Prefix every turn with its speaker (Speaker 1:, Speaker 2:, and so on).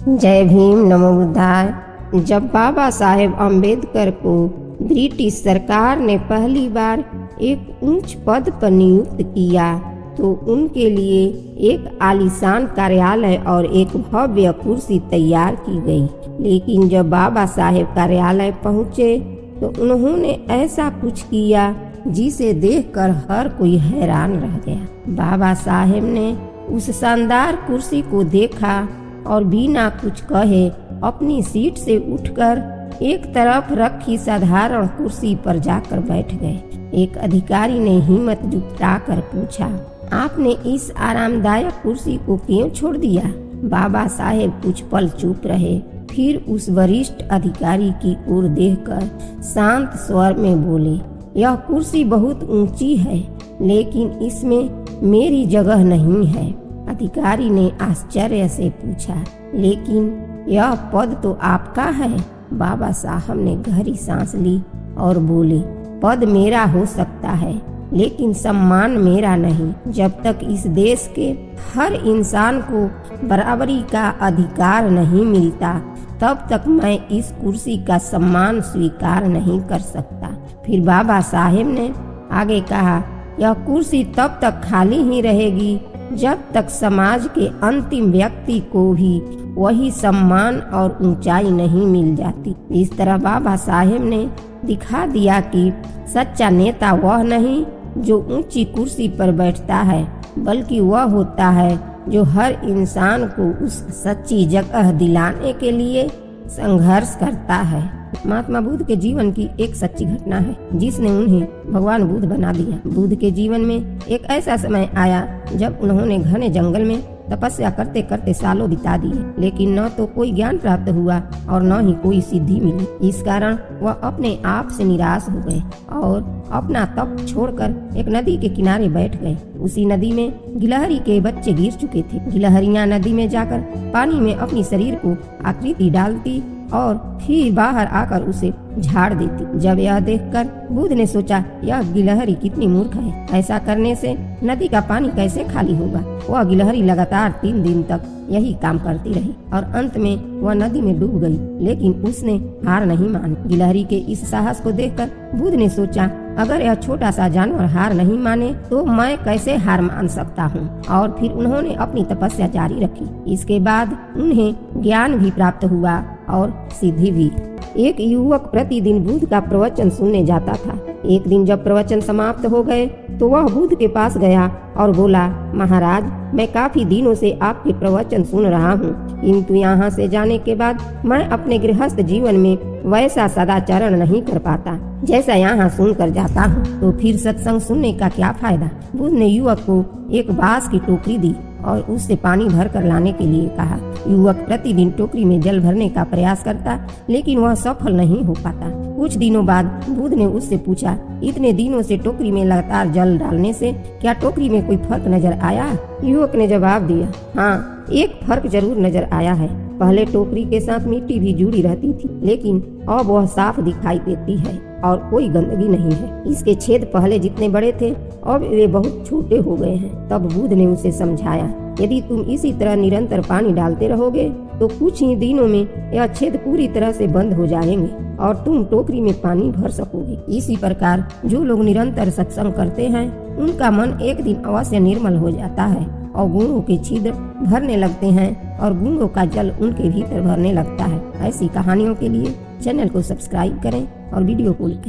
Speaker 1: जय भीम नमो बुद्धाय। जब बाबा साहेब अम्बेडकर को ब्रिटिश सरकार ने पहली बार एक ऊंच पद पर नियुक्त किया तो उनके लिए एक आलीशान कार्यालय और एक भव्य कुर्सी तैयार की गई। लेकिन जब बाबा साहेब कार्यालय पहुंचे तो उन्होंने ऐसा कुछ किया जिसे देखकर हर कोई हैरान रह गया। बाबा साहेब ने उस शानदार कुर्सी को देखा और बिना कुछ कहे अपनी सीट से उठकर एक तरफ रखी साधारण कुर्सी पर जाकर बैठ गए। एक अधिकारी ने हिम्मत जुटाकर पूछा, आपने इस आरामदायक कुर्सी को क्यों छोड़ दिया? बाबा साहेब कुछ पल चुप रहे, फिर उस वरिष्ठ अधिकारी की ओर देखकर शांत स्वर में बोले, यह कुर्सी बहुत ऊंची है लेकिन इसमें मेरी जगह नहीं है। अधिकारी ने आश्चर्य से पूछा, लेकिन यह पद तो आपका है। बाबा साहब ने गहरी सांस ली और बोले, पद मेरा हो सकता है लेकिन सम्मान मेरा नहीं। जब तक इस देश के हर इंसान को बराबरी का अधिकार नहीं मिलता तब तक मैं इस कुर्सी का सम्मान स्वीकार नहीं कर सकता। फिर बाबा साहेब ने आगे कहा, यह कुर्सी तब तक खाली ही रहेगी जब तक समाज के अंतिम व्यक्ति को भी वही सम्मान और ऊंचाई नहीं मिल जाती। इस तरह बाबा साहेब ने दिखा दिया कि सच्चा नेता वह नहीं जो ऊंची कुर्सी पर बैठता है, बल्कि वह होता है जो हर इंसान को उस सच्ची जगह दिलाने के लिए संघर्ष करता है। महात्मा बुद्ध के जीवन की एक सच्ची घटना है जिसने उन्हें भगवान बुद्ध बना दिया। बुद्ध के जीवन में एक ऐसा समय आया जब उन्होंने घने जंगल में तपस्या करते करते सालों बिता दिए, लेकिन न तो कोई ज्ञान प्राप्त हुआ और न ही कोई सिद्धि मिली। इस कारण वह अपने आप से निराश हो गए और अपना तप छोड़कर एक नदी के किनारे बैठ गए। उसी नदी में गिलहरी के बच्चे गिर चुके थे। गिलहरियां नदी में जाकर पानी में अपनी शरीर को आकृति डालती और फिर बाहर आकर उसे झाड़ देती। जब यह देखकर बुद्ध ने सोचा, यह गिलहरी कितनी मूर्ख है, ऐसा करने से नदी का पानी कैसे खाली होगा। वह गिलहरी लगातार 3 दिन तक यही काम करती रही और अंत में वह नदी में डूब गई, लेकिन उसने हार नहीं मानी। गिलहरी के इस साहस को देखकर बुद्ध ने सोचा, अगर यह छोटा सा जानवर हार नहीं माने तो मैं कैसे हार मान सकता हूँ। और फिर उन्होंने अपनी तपस्या जारी रखी। इसके बाद उन्हें ज्ञान भी प्राप्त हुआ और सिद्धि भी। एक युवक प्रतिदिन बुद्ध का प्रवचन सुनने जाता था। एक दिन जब प्रवचन समाप्त हो गए तो वह बुद्ध के पास गया और बोला, महाराज, मैं काफी दिनों से आपके प्रवचन सुन रहा हूँ, किंतु यहाँ से जाने के बाद मैं अपने गृहस्थ जीवन में वैसा सदाचरण नहीं कर पाता जैसा यहाँ सुनकर जाता हूँ। तो फिर सत्संग सुनने का क्या फायदा? बुद्ध ने युवक को एक बांस की टोकरी दी और उससे पानी भर कर लाने के लिए कहा। युवक प्रतिदिन टोकरी में जल भरने का प्रयास करता, लेकिन वह सफल नहीं हो पाता। कुछ दिनों बाद बुद्ध ने उससे पूछा, इतने दिनों से टोकरी में लगातार जल डालने से क्या टोकरी में कोई फर्क नजर आया? युवक ने जवाब दिया, हाँ, एक फर्क जरूर नजर आया है। पहले टोकरी के साथ मिट्टी भी जुड़ी रहती थी, लेकिन अब वह साफ दिखाई देती है और कोई गंदगी नहीं है। इसके छेद पहले जितने बड़े थे अब वे बहुत छोटे हो गए हैं। तब बुद्ध ने उसे समझाया, यदि तुम इसी तरह निरंतर पानी डालते रहोगे तो कुछ ही दिनों में यह छेद पूरी तरह से बंद हो जाएंगे और तुम टोकरी में पानी भर सकोगे। इसी प्रकार जो लोग निरंतर सत्संग करते हैं उनका मन एक दिन अवश्य निर्मल हो जाता है और गुणों के छिद्र भरने लगते हैं और गुणों का जल उनके भीतर भरने लगता है। ऐसी कहानियों के लिए चैनल को सब्सक्राइब करें और वीडियो को लाइक करें।